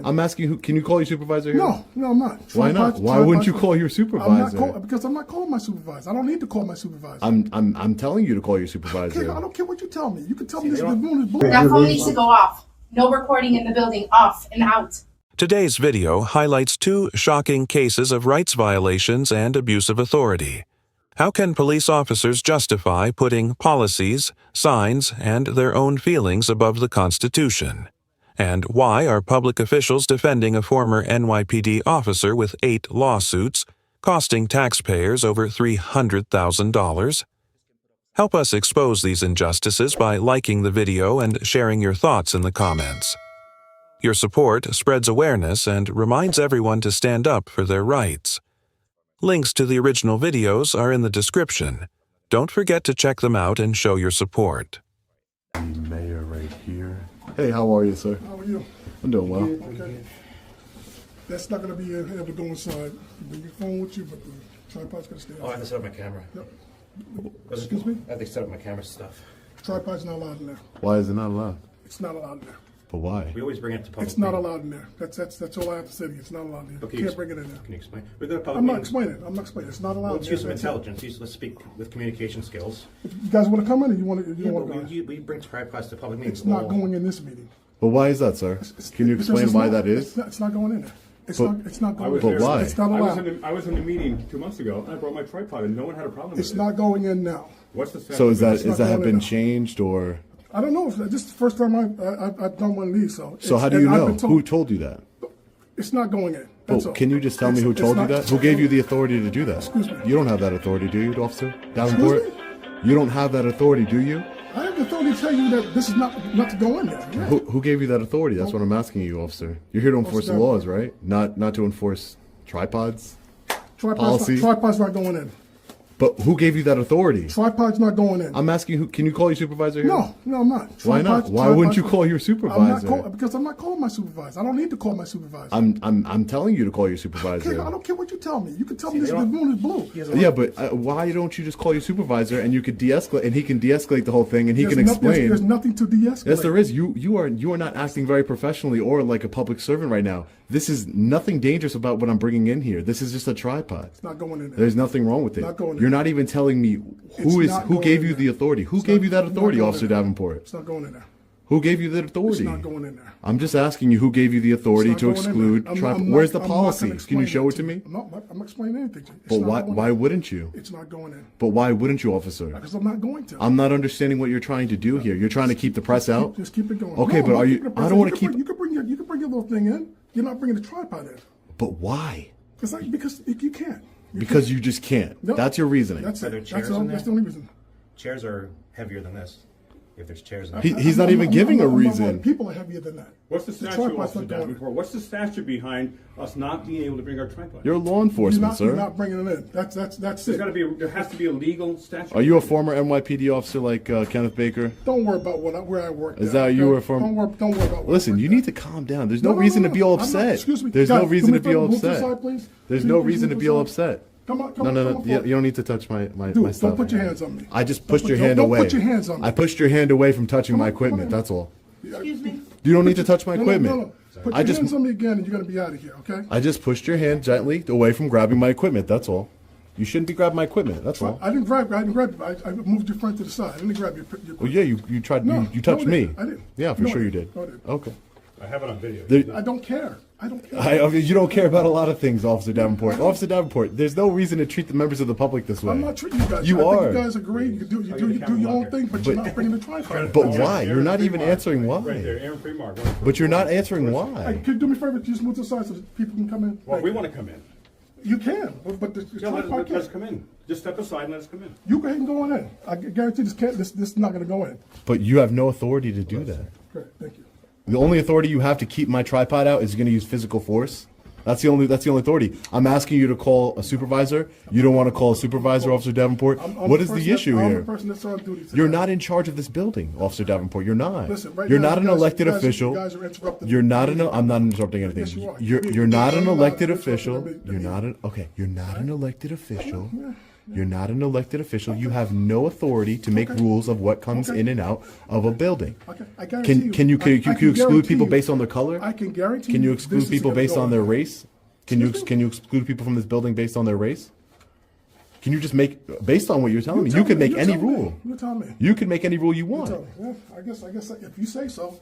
I'm asking you, can you call your supervisor here? No, I'm not. Why not? Why wouldn't you call your supervisor? Because I'm not calling my supervisor. I don't need to call my supervisor. I'm telling you to call your supervisor. I don't care what you tell me. You can tell me this room is blue. That phone needs to go off. No recording in the building. Off and out. Today's video highlights two shocking cases of rights violations and abuse of authority. How can police officers justify putting policies, signs, and their own feelings above the Constitution? And why are public officials defending a former NYPD officer with 8 lawsuits, costing taxpayers over $300,000? Help us expose these injustices by liking the video and sharing your thoughts in the comments. Your support spreads awareness and reminds everyone to stand up for their rights. Links to the original videos are in the description. Don't forget to check them out and show your support. Mayor right here. Hey, how are you, sir? How are you? I'm doing well. Okay. That's not going to be able to go inside. Bring your phone with you, but the tripod's going to stay outside. Oh, I have to set up my camera. Yep. Excuse me? I have to set up my camera stuff. Tripod's not allowed in there. Why is it not allowed? It's not allowed in there. But why? We always bring it to public. It's not meeting. allowed in there. That's all I have to say to you. It's not allowed in there. Okay, You can't bring it in there. Can you explain? We're going to public I'm not meetings. explaining. I'm not explaining. It's not allowed. Let's use some That's it. intelligence. Let's speak with communication skills. You guys want to come in, or you want to? You Yeah, want but to go? we bring tripods to public meetings. It's not going in this meeting. But why is that, sir? Can you Because explain it's why not- that is? It's not going in there. It's But- not going in. But why? It's not allowed. I was in a meeting 2 months ago, and I brought my tripod, and no one had a problem with It's it. not going in now. What's the statute? So is not that have going been in. changed or? I don't know. If this is the first time I've done one of these. So So how do you know? Who told you that? It's not going in. That's Oh, all. can you just tell me who It's told you not- that? Who gave you the authority to do that? Excuse me. You don't have that authority, do you, Officer Davenport? Excuse You don't have that authority, do you? I have the authority to tell you that this is not to go in there. Yeah. Who gave you that authority? That's what I'm asking you, officer. You're here to enforce the laws, right? Not to enforce tripods. policy. Tripod's not going in. But who gave you that authority? Tripod's not going in. I'm asking you, can you call your supervisor here? No, I'm not. Why not? Why wouldn't you call your supervisor? Because I'm not calling my supervisor. I don't need to call my supervisor. I'm telling you to call your Okay, supervisor. I don't care what you tell me. You can tell me this room is blue. Yeah, but why don't you just call your supervisor and you could de-escalate, and he can de-escalate the whole thing, and he can explain. There's nothing to de-escalate. Yes, there is. You are not acting very professionally or like a public servant right now. This is nothing dangerous about what I'm bringing in here. This is just a tripod. It's not going in there. There's nothing wrong with it. Not going in You're there. not even telling me who It's not who going gave in you there. the authority. Who It's gave not- you that it's not authority, going Officer in there. Davenport? It's not going in there. Who gave you that authority? It's not going in there. I'm just asking you who gave you the authority It's to not going in exclude there. I'm tripod. not- Where's the I'm not policy? gonna Can you explain show it that to me? I'm not explaining anything to you. It's But not going why in. wouldn't you? It's not going in. But why wouldn't you, officer? Because I'm not going to. I'm not understanding what you're trying to do here. You're trying to keep the press out? Just keep it going. Okay, No, but I'm are not you? keeping the I press don't in. want to keep. You can bring your little thing in. You're not bringing the tripod in. But why? Because you can't. Because you just can't. No. That's your reasoning. That's Are there it. chairs That's in there? the only reason. Chairs are heavier than this. If there's chairs in He- there. he's not even giving a I'm not reason. right. People are heavier than that. What's the statute, tripod's Officer not going in. Davenport? What's the statute behind us not being able to bring our tripod? You're law enforcement, You're sir. not bringing it in. That's There's it. got to be. There has to be a legal statute. Are you a former NYPD officer like Kenneth Baker? Don't worry about where I work. Is that you were from? Don't worry about. where Listen, I work you at. need to calm down. There's no reason to be all I'm not- upset. excuse me. There's Guys, no do reason me to a be favor, all move to the upset. side, please. There's Please, no please reason to move be the all side. upset. Come on, No. You don't need to touch my Dude, stuff. don't put your hands on me. I just Don't pushed put- your hand don't away. put your hands on me. I pushed your hand away from touching my Come on, come equipment. on. That's all. Excuse me. You don't need to touch my No, equipment. No. Put I your just hands on me again, and you're gonna be out of here. Okay? I just pushed your hand gently away from grabbing my equipment. That's all. You shouldn't be grabbing my equipment. That's all. I didn't grab. I moved your friend to the side. I didn't grab your. Well, yeah, you tried. No, you touched no, I me. didn't. I didn't. Yeah, for No, sure I you didn't. did. No, I didn't. Okay. I have it on video. I don't care. I mean, you don't care about a lot of things, Officer Davenport. Officer Davenport, there's no reason to treat the members of the public this way. I'm not treating you guys. You I are. think you guys agree. You do your own thing, but you're not bringing the tripod. But why? You're not even answering Right there, why. Aaron Freemark. But you're not answering Hey, why. can you do me a favor? Just move to the side so that people can come in. Well, Thank we you. want to come in. You can, but the Yeah, tripod let us can't. come in. Just step aside and let us come in. You go ahead and go on in. I guarantee this is not going to go in. But you have no authority to do that. Great, thank you. The only authority you have to keep my tripod out is going to use physical force. That's the only authority. I'm asking you to call a supervisor. You don't want to call a supervisor, Officer Davenport. I'm What is the issue I'm here? the person that's on duty today. You're not in charge of this building, Officer Davenport. You're not. Listen, right You're now, not an you guys- elected you guys- official. you guys are interrupting You're me. not an. I'm not interrupting anything. Yes, you are. You're not an You're elected not official. interrupting me. You're not an. Okay. You're not an elected official. You're not an elected official. You have no authority to make rules of what comes in and out of a building. Okay, I guarantee you. Can you exclude people based on their color? I can guarantee. Can you this exclude is people gonna based go on their on. race? Can you exclude people from this building based on their race? Can you just make based on what you're telling me? You can make any rule. You tell me. You can make any rule you You want. tell me. Yeah, I guess if you say so.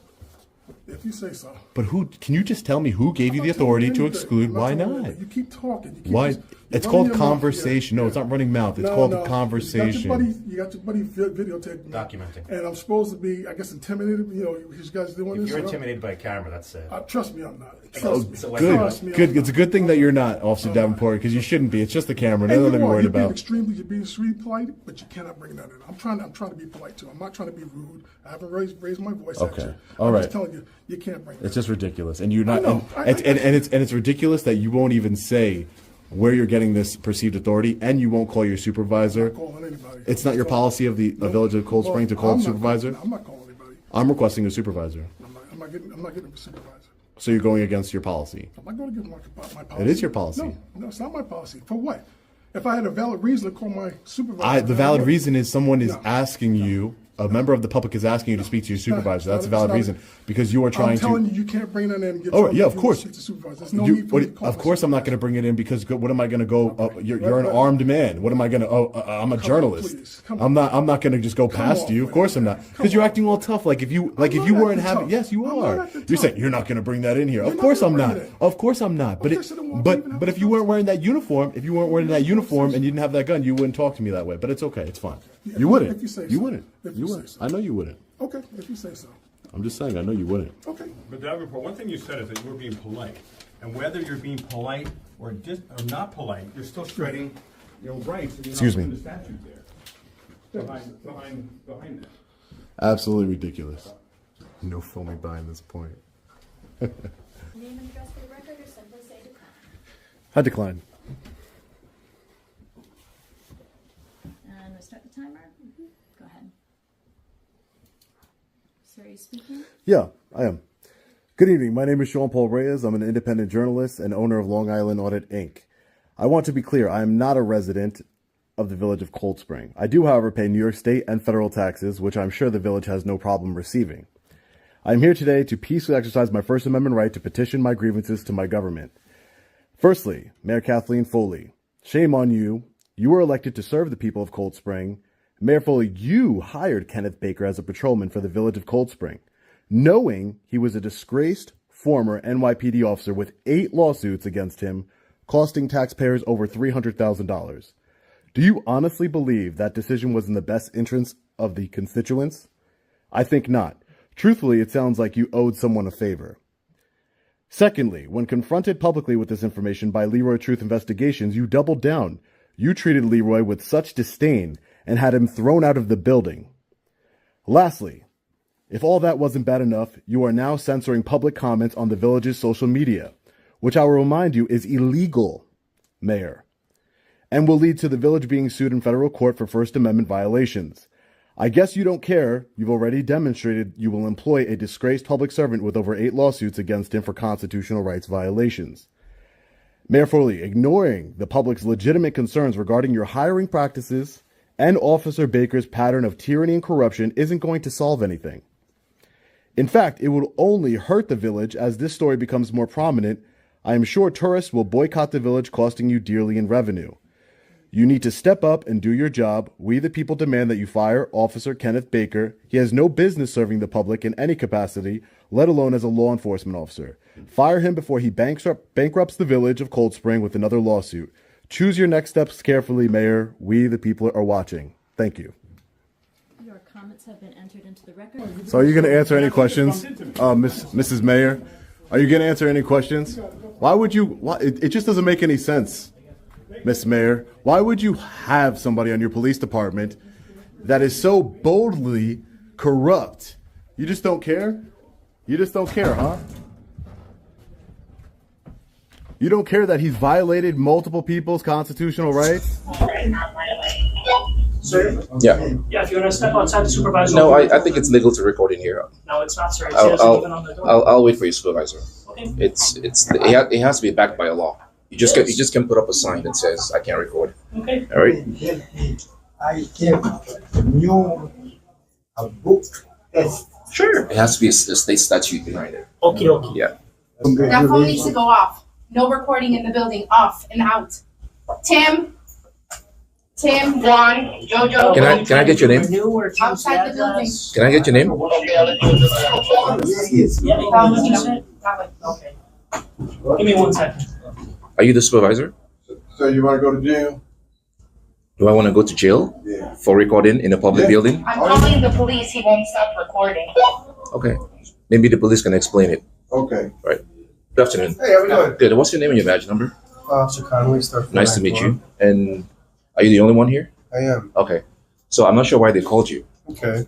If you say so. But who? Can you just tell me who gave you the authority to exclude? Why not? You keep talking. You keep Why? just- It's you're called running your mouth, conversation. yeah. No, it's not running mouth. It's No, called no. conversation. You got your buddy videotaping me. Documenting. And I'm supposed to be, I guess, intimidated. You know, these guys doing If this. you're you know? intimidated by a camera, that's it. Trust me, I'm not. Oh, Trust me. So what- good, Trust me, good. I'm It's a good thing that you're not, Officer Davenport, because you shouldn't be. It's just the camera. And Nothing to be you are. worried You're being about. you're being extremely polite, but you cannot bring that in. I'm trying to be polite too. I'm not trying to be rude. I haven't raised my voice at Okay. you. All I'm right. just telling you, you can't bring that. It's just ridiculous, and you're not. I know. And it's ridiculous that you won't even say where you're getting this perceived authority, and you won't call your supervisor. I'm not calling anybody. It's not your policy of the Village of Cold Spring to call I'm a not- supervisor. I'm not calling anybody. I'm requesting a supervisor. I'm not getting a supervisor. So you're going against your policy. I'm not going to give my policy. It is your policy. No, it's not my policy. For what? If I had a valid reason to call my supervisor. The valid reason is someone is No. asking you. A member of the public is asking you to speak to your supervisor. That's a it's valid not- reason because you are I'm trying telling to. you, you can't bring that in and get Oh trouble yeah, if of you course. speak to supervisor. There's no You- need for me to call of my course, I'm not going to supervisor. bring it in because what am I going to go? You're an Right. armed man. What am I going to? I'm a Come on, journalist. please. Come I'm on. not going to just go past on, you. Of course, I'm not. Come Because you're on. acting all tough. Like if you not weren't acting having. tough. Yes, you I'm not are. acting You're saying tough. you're not going to bring that in here. You're Of not course, gonna I'm bring not. it in. Of course, I'm not. But Okay, so then why do you even have but a if you weren't conversation? wearing that uniform, if you weren't wearing that uniform and you didn't have that gun, you wouldn't talk to me that way. But it's okay. It's fine. Yeah, You wouldn't. if you say You so. wouldn't. If You you say wouldn't. so. I know you wouldn't. Okay, if you say so. I'm just saying. I know you wouldn't. Okay. But Davenport, one thing you said is that you were being polite. And whether you're being polite or not polite, you're still shredding your rights. And you're Excuse not me. putting the statute there. Behind that. Absolutely ridiculous. No filming behind this point. Name and address for the record, or simply say decline. I decline. And we start the timer. Go ahead. Sir, are you speaking? Yeah, I am. Good evening. My name is Sean Paul Reyes. I'm an independent journalist and owner of Long Island Audit, Inc. I want to be clear. I am not a resident of the Village of Cold Spring. I do, however, pay New York state and federal taxes, which I'm sure the village has no problem receiving. I am here today to peacefully exercise my First Amendment right to petition my grievances to my government. Firstly, Mayor Kathleen Foley, shame on you. You were elected to serve the people of Cold Spring. Mayor Foley, you hired Kenneth Baker as a patrolman for the Village of Cold Spring, knowing he was a disgraced former NYPD officer with 8 lawsuits against him, costing taxpayers over $300,000. Do you honestly believe that decision was in the best interest of the constituents? I think not. Truthfully, it sounds like you owed someone a favor. Secondly, when confronted publicly with this information by Leroy Truth Investigations, you doubled down. You treated Leroy with such disdain and had him thrown out of the building. Lastly, if all that wasn't bad enough, you are now censoring public comments on the village's social media, which I will remind you is illegal, Mayor, and will lead to the village being sued in federal court for First Amendment violations. I guess you don't care. You've already demonstrated you will employ a disgraced public servant with over 8 lawsuits against him for constitutional rights violations. Mayor Foley, ignoring the public's legitimate concerns regarding your hiring practices and Officer Baker's pattern of tyranny and corruption isn't going to solve anything. In fact, it will only hurt the village as this story becomes more prominent. I am sure tourists will boycott the village, costing you dearly in revenue. You need to step up and do your job. We, the people, demand that you fire Officer Kenneth Baker. He has no business serving the public in any capacity, let alone as a law enforcement officer. Fire him before he bankrupts the village of Cold Spring with another lawsuit. Choose your next steps carefully, Mayor. We, the people, are watching. Thank you. Your comments have been entered into the record. So are you going to answer any questions, Mrs. Mayor? Are you going to answer any questions? Why would you? It just doesn't make any sense, Miss Mayor. Why would you have somebody on your police department that is so boldly corrupt? You just don't care? You just don't care, huh? You don't care that he's violated multiple people's constitutional rights? Sir? Yeah. Yeah, if you want to step outside the supervisor. No, I think it's legal to record in here. No, it's not, sir. It says even on the door. I'll wait for your supervisor. Okay. It has to be backed by a law. You just can put up a sign that says I can't record. Okay. All right. I give new a book test. Sure. It has to be a state statute behind it. Okay, okay. Yeah. That phone needs to go off. No recording in the building, off and out. Tim, Juan, Jojo. Can I get your name? Renew or change Outside the building. address? Can I get your name? Yes. Yeah, you can use it. Okay. Give me 1 second. Are you the supervisor? So you wanna go to jail? Do I want to go to jail Yeah. for recording in a public Yeah. building? I'm calling the police, he won't stop recording. Okay. Maybe the police can explain it. Okay. Good afternoon. Hey, how we doing? Good. What's your name and your badge number? Officer Conway, Star. Nice to meet you. And are you the only one here? I am. Okay. So I'm not sure why they called you. Okay.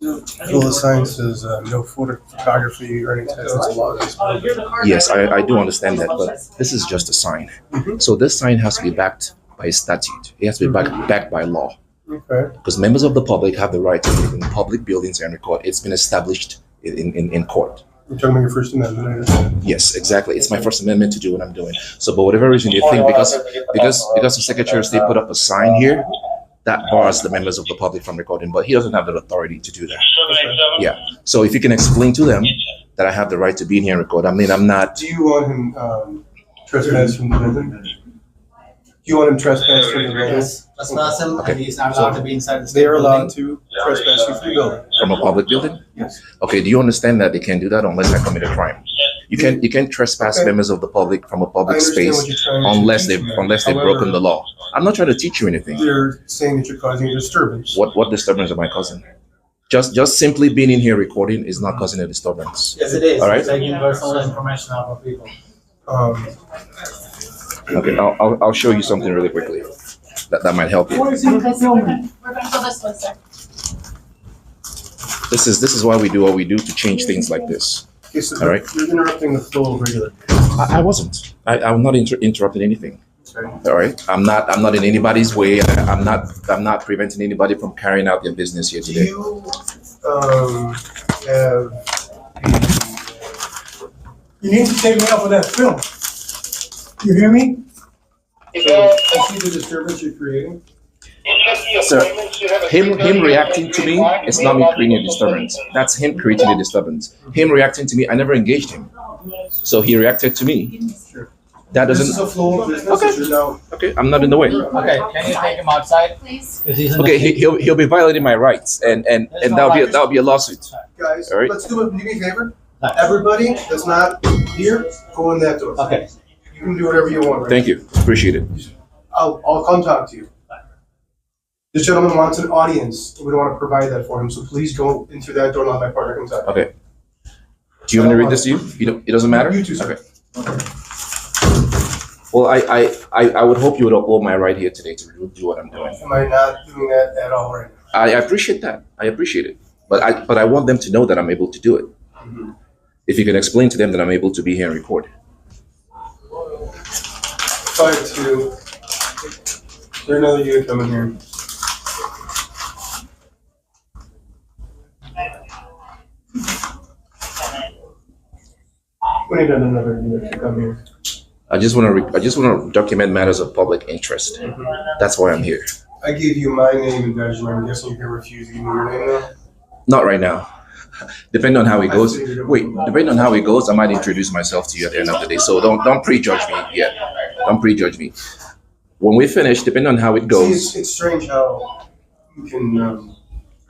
Well, the sign says no photography or any text. That's a law. You're the car Yes, driver. I do understand that, but this is just a sign. Mhm. So this sign has to be backed by a statute. It has to be backed by law. Okay. Because members of the public have the right to live in public buildings and record. It's been established in court. You're talking about your First Amendment, I understand. Yes, exactly. It's my First Amendment to do what I'm doing. So, but whatever reason you think, because the Secretary of State put up a sign here, that bars the members of the public from recording. But he doesn't have the authority to do that. Yeah. So if you can explain to them that I have the right to be in here and record. I mean, I'm not. Do you want him trespass from the building? Do you want him trespass from the building? Yes, trespass him, Okay. and he's not allowed to be inside the They are allowed building. to trespass you from the building. From a public building? Yes. Okay, do you understand that they can't do that unless I commit a crime? You can't trespass Okay. members of the public from a I public understand space what you're trying to unless teach they've me. broken However, the law. I'm not trying to teach you anything. They're saying that you're causing a disturbance. What disturbance am I causing? Just simply being in here recording is not causing a disturbance. Yes, it is. All right. You're taking personal information out of people. Um, Okay, I'll show you something really quickly. That might help you. We're gonna fill this one, sir. This is why we do what we do to change things like this. okay, so All right. you're interrupting the flow of regular. I wasn't. I'm not interrupting anything. Sorry. All right. I'm not in anybody's way. I'm not preventing anybody from carrying out their business here Do today. you have? You need to take me off of that film. You hear me? So I see the disturbance you're creating. Sir, him reacting to me is not me creating a disturbance. That's him creating a disturbance. Him reacting to me, I never engaged him. So he reacted to me. Sure. That This is doesn't. a flow of business. that you're now. Okay, I'm not in the way. Okay, can you take him outside? Please. 'Cause he's in Okay, the- he'll be violating my rights, and that'll be a lawsuit. Guys, All right. let's do it. Do me a favor. Everybody that's not here, go in that door. Okay. You can do whatever you want. Right? Thank you, appreciate it. I'll come talk to you. This gentleman wants an audience. We don't want to provide that for him, so please go in through that door and let my partner come talk. Okay. Do you want me to read this to you? It doesn't matter. You too, sir. Okay. Well, I would hope you would uphold my right here today to do what I'm doing. Am I not doing that at all right now? I appreciate that. I appreciate it. But I want them to know that I'm able to do it. Mhm. If you can explain to them that I'm able to be here and record. 5-2. Is there another unit coming here? We need another unit to come here. I just want to document matters of public interest. That's why I'm here. I gave you my name and badge number. I'm guessing you're gonna refuse to give me your name now? Not right now. Depending on how it goes. Wait, depending on how it goes, I might introduce myself to you at the end of the day. So don't prejudge me yet. Don't prejudge me. When we finish, depending on how it See, goes. it's strange how you can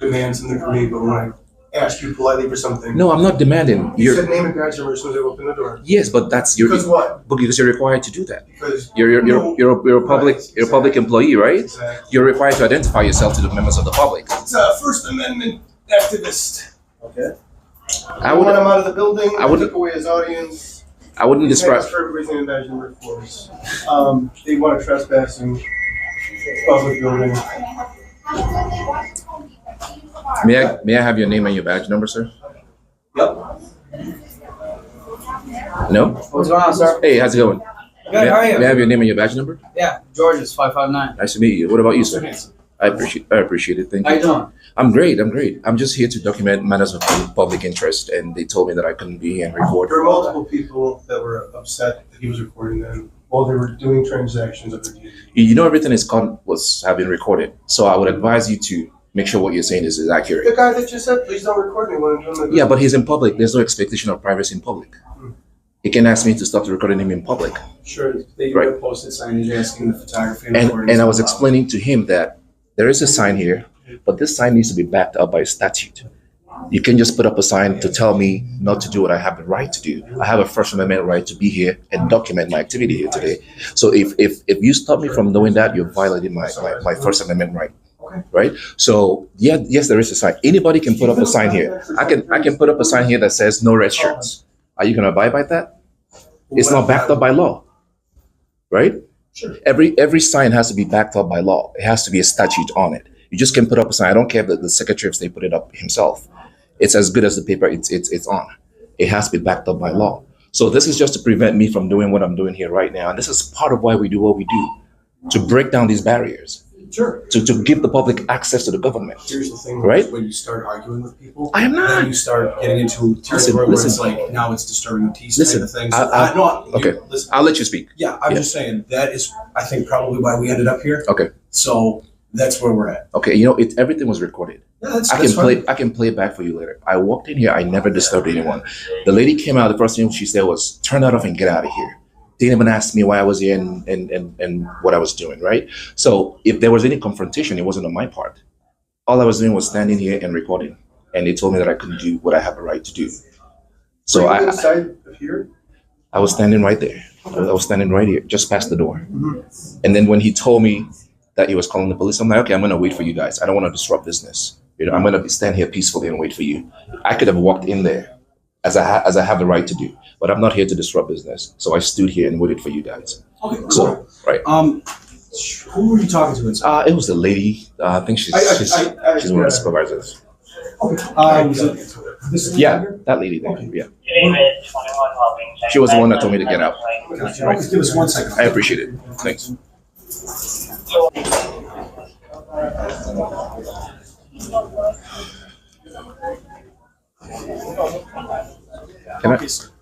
demand something from me, but when I ask you politely for something, No, I'm not demanding. you said name and badge number as soon as I opened the door. Yes, but that's your. Because what? Because you're required to do that. Because You're a public Right, you're a public employee, right? Exactly. You're required to identify yourself to the members of the public. It's a First Amendment activist. Okay. I Want would him out of the building. I would- took away his audience. I wouldn't describe. Ask for everybody's name and badge number, of course. They want to trespass in public building. May I have your name and your badge number, sir? Yep. No? What's going on, sir? Hey, how's it going? Good, how are May I you? have your name and your badge number? Yeah, George is 559. Nice to meet you. What about you, sir? I appreciate it. Thank How you you. doing? I'm great. I'm just here to document matters of public interest, and they told me that I couldn't be here and record. There were multiple people that were upset that he was recording them. while they were doing transactions of the deed. You know everything have been recorded. So I would advise you to make sure what you're saying is accurate. The guy that just said, please don't record me when I'm doing my business. Yeah, but he's in public. There's no expectation of privacy in public. He can ask me to stop recording him in public. Sure, they Right. have posted signage asking the photography And I was explaining to him that there is a sign here, but this sign needs to be backed up by statute. You can just put up a sign to tell me not to do what I have the right to do. I have a First Amendment right to be here and document my activity here today. So if you stop me from doing that, you're violating my First Amendment right. Right? So yes, there is a sign. Anybody can put up a sign here. I can put up a sign here that says no red shirts. Are you going to abide by that? It's not backed up by law, right? Sure. Every sign has to be backed up by law. It has to be a statute on it. You just can't put up a sign. I don't care if the Secretary of State put it up himself. It's as good as the paper it's on. It has to be backed up by law. So this is just to prevent me from doing what I'm doing here right now. And this is part of why we do what we do, to break down these barriers. Sure. To give the public access to the government. Here's the thing, right? When you start arguing with people, I am not. Then you start getting into territory where it's like, now it's disturbing the peace type of thing. So okay, I'll let you speak. Yeah, I'm just saying that is, I think, probably why we ended up here. Okay. So that's where we're at. Okay, everything was recorded. Yeah, I can play it back for you later. I walked in here, I never disturbed anyone. The lady came out, the first thing she said was, turn that off and get out of here. Didn't even ask me why I was here and what I was doing, right? So if there was any confrontation, it wasn't on my part. All I was doing was standing here and recording. And they told me that I couldn't do what I have a right to do. So Were you inside of here? I was standing right there. I was standing right here, just past the door. And then when he told me that he was calling the police, I'm like, okay, I'm gonna wait for you guys. I don't want to disrupt business. I'm gonna stand here peacefully and wait for you. I could have walked in there as I have the right to do, but I'm not here to disrupt business. So I stood here and waited for you guys. Okay, cool. So, right. Who were you talking to inside? It was the lady. I think she's one of the supervisors. Yeah, that lady there. Yeah. She was the one that told me to get out. Right. Give us 1 second. I appreciate it. Thanks.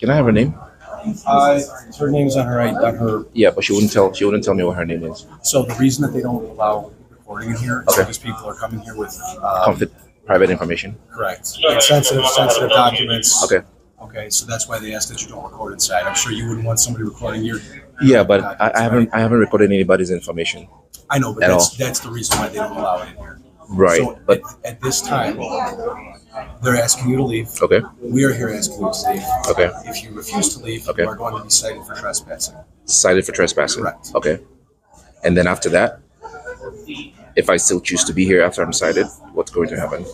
Can I have her name? Her name's on her. Yeah, but she wouldn't tell me what her name is. So the reason that they don't allow recording in here is because people are coming here with private information. Correct. Like sensitive documents. Okay. Okay, so that's why they ask that you don't record inside. I'm sure you wouldn't want somebody recording your. Yeah, but I haven't recorded anybody's information. I know, but that's the reason why they don't allow it in here. Right. So but at this time, they're asking you to leave. Okay. We are here asking you to leave. Okay. If you refuse to leave, you are going to be cited for trespassing. Cited for trespassing. Correct. Okay. And then after that, if I still choose to be here after I'm cited, what's going to happen?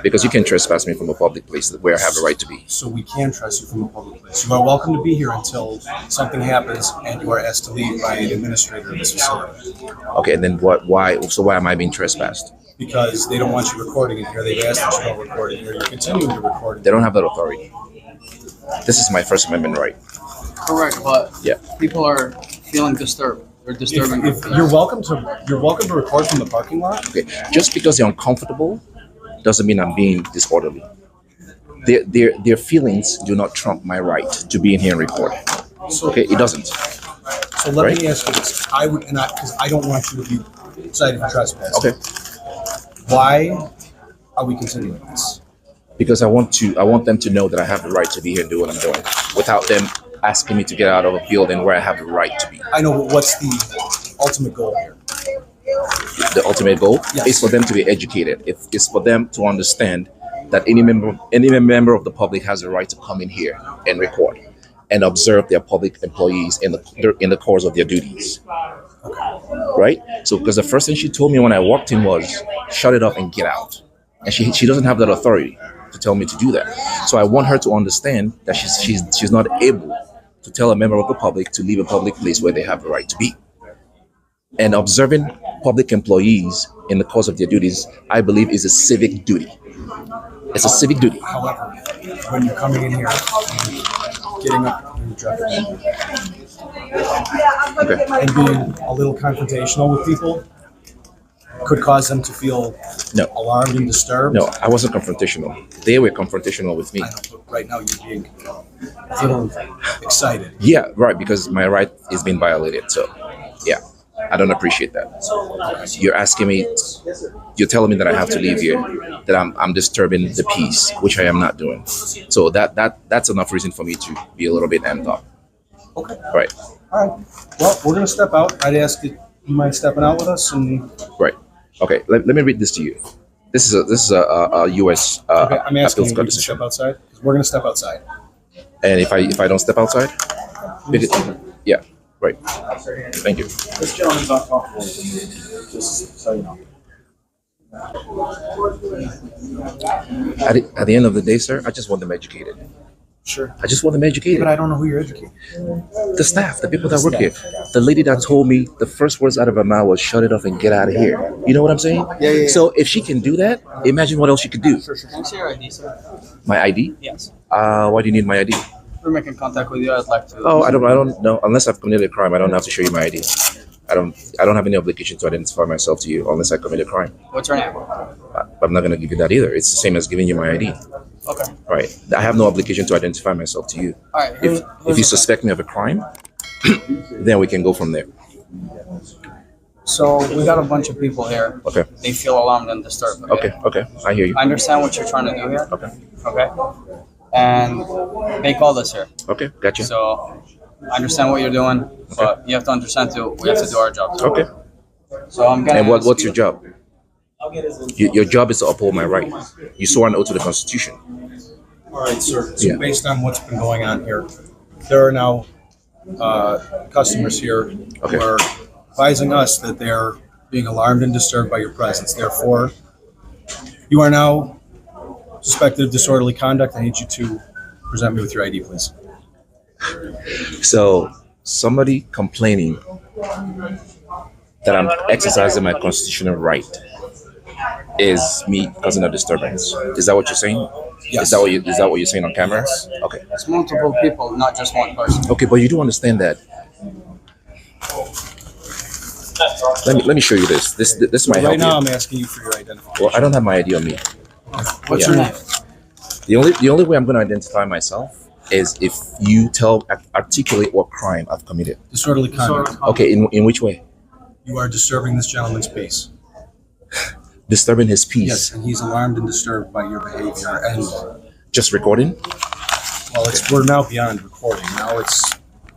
Because you can trespass me from a public place where I have the right to be. So we can trust you from a public place. You are welcome to be here until something happens and you are asked to leave by an administrator of this facility. Okay, and then why am I being trespassed? Because they don't want you recording in here. They've asked that you don't record in here. You're continuing to record. They don't have that authority. This is my First Amendment right. Correct, but yeah, people are feeling disturbed. They're disturbing. If you're welcome to record from the parking lot. Okay, just because you're uncomfortable doesn't mean I'm being disorderly. Their feelings do not trump my right to be in here and record. Okay, it doesn't. So let me ask you this: because I don't want you to be cited for trespass. Okay. Why are we continuing this? Because I want them to know that I have the right to be here and do what I'm doing, without them asking me to get out of a building where I have the right to be. I know, but what's the ultimate goal here? The ultimate goal is for them to be educated. It's for them to understand that any member of the public has the right to come in here and record and observe their public employees in the course of their duties. Right? So, because the first thing she told me when I walked in was, shut it up and get out. And she doesn't have that authority to tell me to do that. So I want her to understand that she's not able to tell a member of the public to leave a public place where they have the right to be. And observing public employees in the course of their duties, I believe, is a civic duty. It's a civic duty. However, when you're coming in here, getting up and and being a little confrontational with people could cause them to feel alarmed and disturbed. No, I wasn't confrontational. They were confrontational with me. I know, but right now you're being little excited. Yeah, right, because my right is being violated. So, yeah, I don't appreciate that. You're asking me, you're telling me that I have to leave here, that I'm disturbing the peace, which I am not doing. So that's enough reason for me to be a little bit amped up. Okay. Right. All right. Well, we're gonna step out. I'd ask that you mind stepping out with us and. Right. Okay. Let me read this to you. This is a U.S. Okay, I'm asking appeals you court to decision. step outside. We're gonna step outside. And if I don't step outside, yeah, right. Thank you. This gentleman's uncomfortable, just so you know. At the end of the day, sir, I just want them educated. Sure. I just want them educated. But I don't know who you're educating. The staff, the people that work here. The lady that told me the first words out of her mouth was "shut it off and get out of here." You know what I'm saying? Yeah. So if she can do that, imagine what else she could do. Can I see your ID, sir? My ID? Yes. Why do you need my ID? We're making contact with you. I'd like to. Oh, I don't know. Unless I've committed a crime, I don't have to show you my ID. I don't have any obligation to identify myself to you unless I commit a crime. What's your name? I'm not going to give you that either. It's the same as giving you my ID. Okay. Right. I have no obligation to identify myself to you. All right. If you suspect me of a crime, then we can go from there. So we got a bunch of people here. Okay. They feel alarmed and disturbed. Okay. I hear you. I understand what you're trying to do here. Okay. Okay. And they called us here. Okay. Gotcha. So I understand what you're doing, but you have to understand too. We have to do our job too. Okay. So I'm gonna. And what's your job? Your job is to uphold my right. You swore an oath to the Constitution. All right, sir. So Yeah. based on what's been going on here, there are now customers here Okay. who are advising us that they're being alarmed and disturbed by your presence. Therefore, you are now suspected of disorderly conduct. I need you to present me with your ID, please. So somebody complaining that I'm exercising my constitutional right is me causing a disturbance. Is that what you're saying? Yes. Is that what you're saying on camera? Okay. It's multiple people, not just one person. Okay, but you do understand that. Let me show you this. This might help Right now, you. I'm asking you for your identification. Well, I don't have my ID on me. What's Yeah. your name? The only way I'm going to identify myself is if you articulate what crime I've committed. Disorderly conduct. Okay, in which way? You are disturbing this gentleman's peace. Disturbing his peace. Yes, and he's alarmed and disturbed by your behavior. And Just recording? well, we're now beyond recording. Now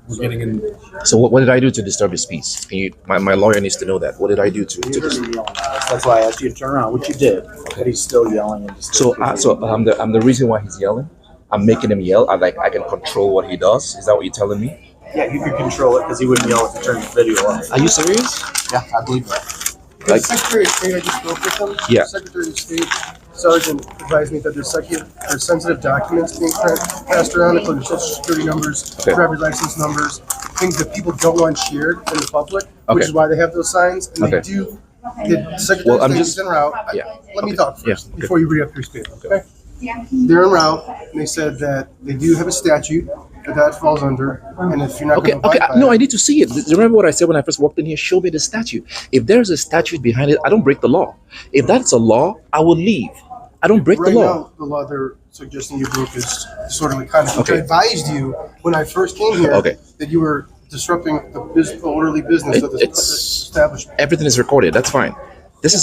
we're getting in. So what did I do to disturb his peace? Can you? My lawyer needs to know that. What did I do to You're gonna be yelling at us. That's why I asked you to turn around, which you did, but he's still yelling and So I'm the reason why he's yelling. I'm making him yell. I can control what he does. Is that what you're telling me? Yeah, you could control it because he wouldn't yell if you turned the video off. Are you serious? Yeah, I believe that. The Secretary of State, I just spoke with him. Yeah. The Secretary of State Sergeant advised me that there's sensitive documents being passed around, including social security numbers, Okay. driver's license numbers, things that people don't want shared in the public, Okay. which is why they have those signs. And Okay. they do. The Secretary Well, of I'm State just- is en route. Yeah. Let me talk first Yeah, okay. before you read up your speech. Okay. Yeah. They're en route, and they said that they do have a statute that falls under, and if you're not Okay. going to abide by No, it, I need to see it. Remember what I said when I first walked in here? Show me the statute. If there's a statute behind it, I don't break the law. If that's a law, I will leave. I don't break right the law. now, the law they're suggesting you broke is disorderly conduct. Which Okay. I advised you when I first came here Okay. that you were disrupting the orderly business of this It's establishment. everything is recorded. That's fine. This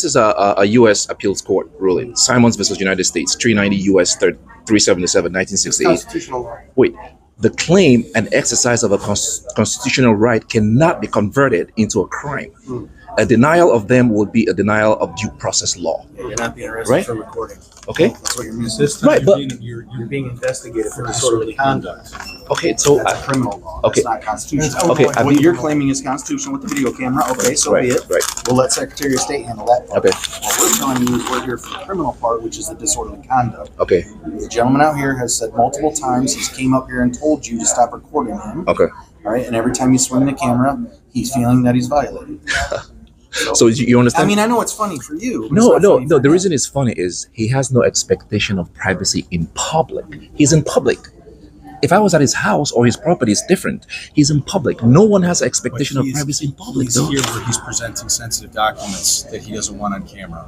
is a U.S. appeals court ruling. Simons versus United States, 390 U.S. 377, It's 1968. constitutional law. Wait, the claim and exercise of a constitutional right cannot be converted into a crime. A denial of them would be a denial of due process law. You're not being arrested Right. for recording. Okay? That's what you're This missing. time Right, but- You're being investigated for disorderly conduct. Okay, so That's a criminal law. okay. That's not constitutional. Okay, I What mean- you're claiming is constitutional with the video camera. Okay, so be it. right. We'll let Secretary of State handle that part. Okay. What we're telling you is we're here for the criminal part, which is the disorderly conduct. Okay, The gentleman out here has said multiple times he's came up here and told you to stop recording him. okay. All right, and every time you swing the camera, he's feeling that he's violated. So you understand? I mean, I know it's funny for you. but it's No. not funny for The him. reason it's funny is he has no expectation of privacy in public. He's in public. If I was at his house or his property, it's different. He's in public. No one has an expectation of privacy in public, He's though. here where he's presenting sensitive documents that he doesn't want on camera,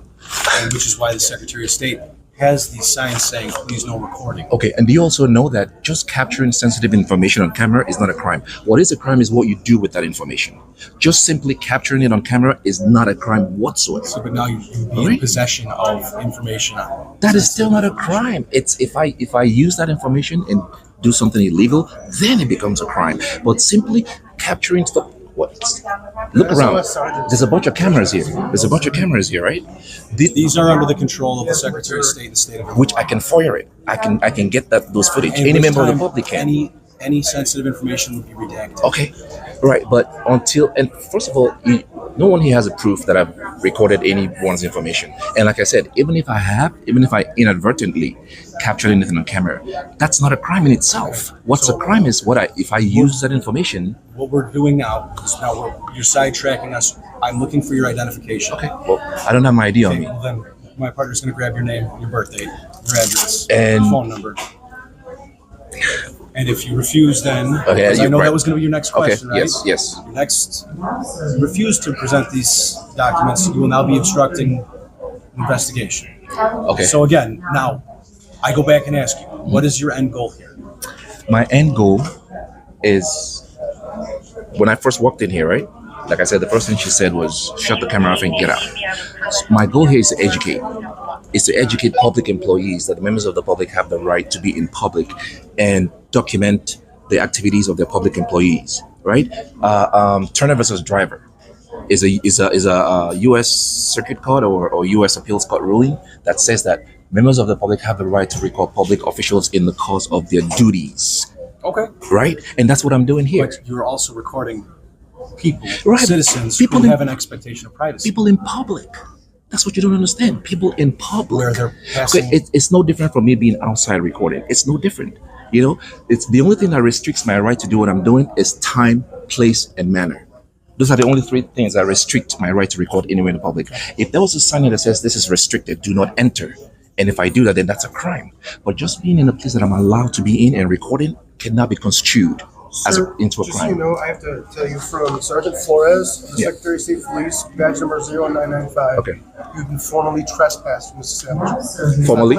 and which is why the Secretary of State has these signs saying, please no recording. Okay, and do you also know that just capturing sensitive information on camera is not a crime? What is a crime is what you do with that information. Just simply capturing it on camera is not a crime whatsoever. So, but now you be in possession of information. That is still not a crime. It's if I use that information and do something illegal, then it becomes a crime. But simply capturing stuff. What? Look around. There's a bunch of cameras here. Right? These are under the control of the Secretary of State in the state of Illinois. Which I can FOIA it. I can get those footage. And Any which member of the time public can. Any sensitive information would be redacted. Okay, right. But and first of all, no one here has a proof that I've recorded anyone's information. And like I said, even if I inadvertently captured anything on camera, that's not a crime in itself. What's a crime is if I use that information. What we're doing now is you're sidetracking us. I'm looking for your identification. Okay. Well, I don't have my ID on me. Well, then my partner's going to grab your name, your birthday, your address, and your phone number. And if you refuse, then okay, I know that was going to be your next question, okay. right? Yes. Your next refuse to present these documents, you will now be obstructing investigation. Okay. So again, now I go back and ask you, what is your end goal here? My end goal is when I first walked in here, right? Like I said, the first thing she said was shut the camera off and get out. So my goal here is to educate. Is to educate public employees that the members of the public have the right to be in public and document the activities of their public employees, right? Turner versus Driver is a U.S. Circuit Court or U.S. Appeals Court ruling that says that members of the public have the right to record public officials in the course of their duties. Okay. Right? And that's what I'm doing here. But you're also recording people, right. Citizens people who have an expectation of privacy. People in public. That's what you don't understand. People in public. Where they're passing. Okay, it's no different from me being outside recording. It's no different. You know, it's the only thing that restricts my right to do what I'm doing is time, place, and manner. Those are the only three things that restrict my right to record anywhere in the public. If there was a sign that says this is restricted, do not enter. And if I do that, then that's a crime. But just being in a place that I'm allowed to be in and recording cannot be construed into a just crime. So you know, I have to tell you from Sergeant Flores, the Secretary of State Police, badge number 0995. Okay. You've been formally trespassed from this establishment. Formally?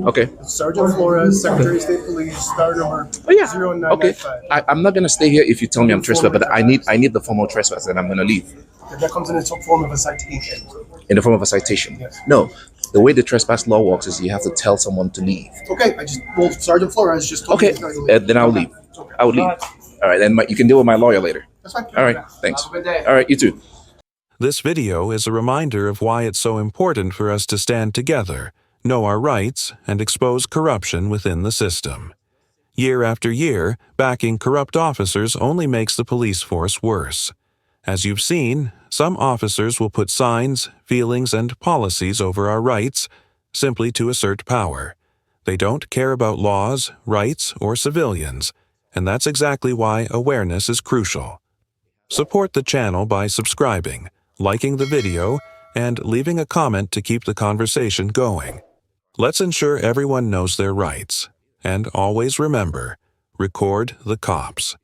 Okay. Sergeant Flores, Secretary of State Police, star number 0995. Okay. I'm not gonna stay here if you tell me I'm trespassing, but I need the formal trespass, and I'm gonna leave. That comes in the form of a citation. In the form of a citation? Yes. No. The way the trespass law works is you have to tell someone to leave. Okay, Sergeant Flores just told me. Okay, then I'll leave. Okay. I would leave. All right, then you can deal with my lawyer later. That's fine. All right, thanks. Have a good day. All right, you too. This video is a reminder of why it's so important for us to stand together, know our rights, and expose corruption within the system. Year after year, backing corrupt officers only makes the police force worse. As you've seen, some officers will put signs, feelings, and policies over our rights simply to assert power. They don't care about laws, rights, or civilians, and that's exactly why awareness is crucial. Support the channel by subscribing, liking the video, and leaving a comment to keep the conversation going. Let's ensure everyone knows their rights. And always remember, record the cops.